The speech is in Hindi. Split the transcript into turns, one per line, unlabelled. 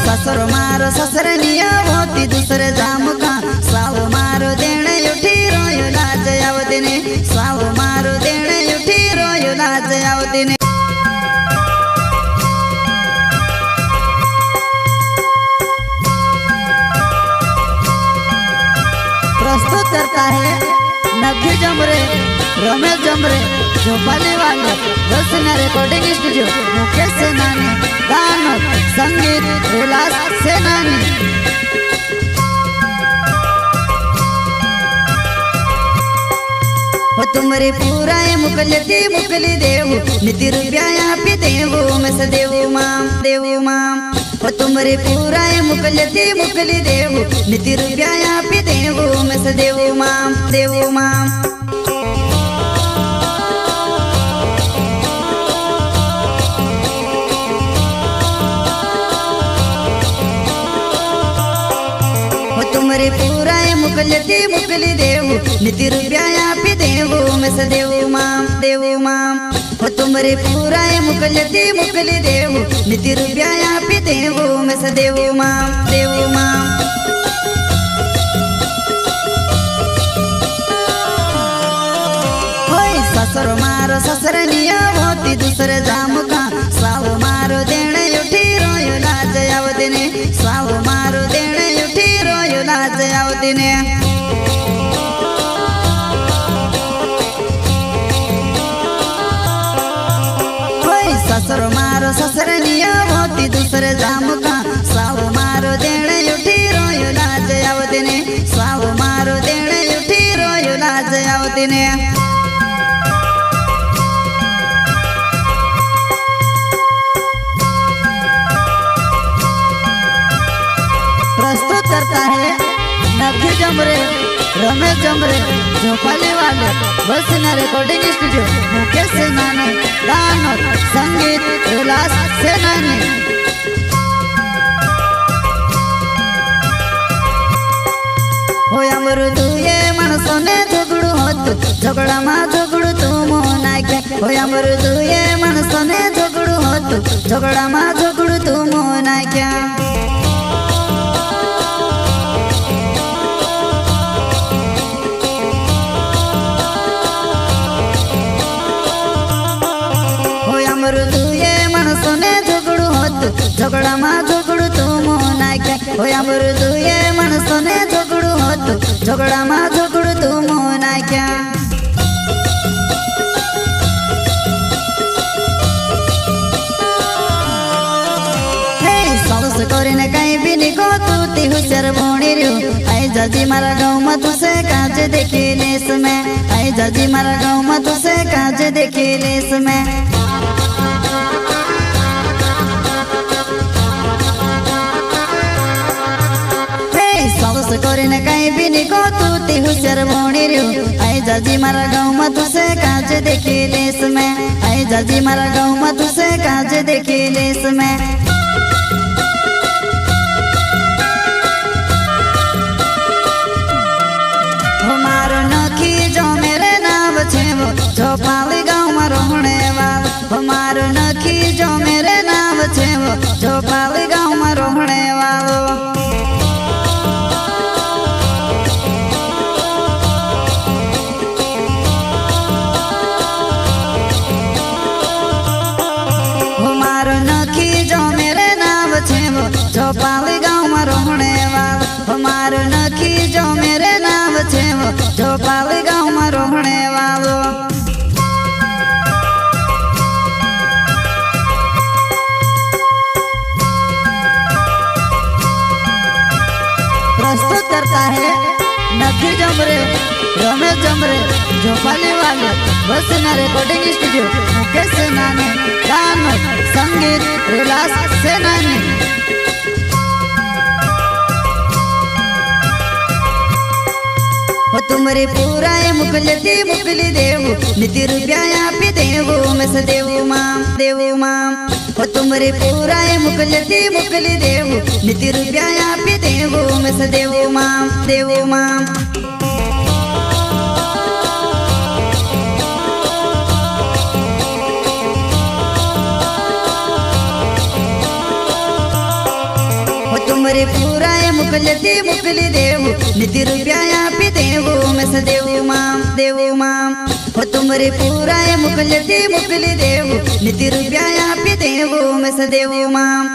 ससुर मारो ससुरनिया होती दूसरे जाम का साव मारो देने उठी रोयो लाज आवदिने साव मारो देने उठी रोयो लाज आवदिने। प्रस्तुत करता है नखी जमरे रमेश जमरे झोपाली वाले रचना रिकॉर्डिंग स्टूडियो मुकेश सेनानी गान संगीत विलास सेनानी। वो तुमरे पूरा मुकली देवु निति रुपया यहाँ पे देवु मैं सदेवु माम वो तुमरे पूरा मुकली देवु निति रुपया यहाँ पे देवु मैं सदेवु माम। तुमरे पूरा मुकली देवु निति रुपया यहाँ पे देवु मैं सदेवु माम वो तुमरे पूरा मुकली देवु निति रुपया यहाँ पे देवु मैं सदेवु माम। ससुर मारो ससुरनिया होती दूसरे जाम का साव मारो देने उठी रोयो लाज आवदिने साव मारो देने उठी रोयो लाज आवदिने। ससुर मारो ससुरनिया होती दूसरे जाम का साव मारो देने उठी रोयो लाज आवदिने साव मारो देने उठी रोयो लाज आवदिने। प्रस्तुत करता है नखी जमरे रमेश जमरे झोपाली वाले रचना रिकॉर्डिंग स्टूडियो मुकेश सेनानी गान संगीत विलास सेनानी। हो अमृतु ये मनसोने झगड़ू होत झगड़ा मा झगड़ू तुम नाक्या हो अमृतु ये मनसोने झगड़ू होत झगड़ा मा झगड़ू तुम नाक्या। झगड़ा मा झगड़ू तुम नाक्या हो अमृतु ये मनसोने झगड़ू होत झगड़ा मा झगड़ू तुम नाक्या। साउस करीने कहीं भी निको तू ती हुशियार भोणी रियो आई जाजी मारा गाँव में तुसे काज देखी लेस में आई जाजी मारा गाँव में तुसे काज देखी लेस में। करीने कहीं भी निको तू ती हुशियार भोणी रियो आई जाजी मारा गाँव में तुसे काज देखी लेस में आई जाजी मारा गाँव में तुसे काज देखी लेस में। मारो नखी जो मेरे नाम छे वो झोपाली गाँव में रोहने वालो मारो नखी जो मेरे नाम छे वो झोपाली गाँव में रोहने वालो। झोपाली गाँव में रोहने वालो मारो नखी जो मेरे नाम छे वो झोपाली गाँव में रोहने वालो। प्रस्तुत करता है नखी जमरे रमेश जमरे झोपाली वाले रचना रिकॉर्डिंग स्टूडियो मुकेश सेनानी गान संगीत विलास सेनानी। वो तुमरे पूरा मुकली देवु निति रुपया यहाँ पे देवु मैं सदेवु माम वो तुमरे पूरा मुकली देवु निति रुपया यहाँ पे देवु मैं सदेवु माम। तुमरे पुराय मुकलती मुकली देव निति रुपया पे देव मैं सदेव माम हो तुमरे पुराय मुकलती मुकली देव निति रुपया पे देव मैं सदेव माम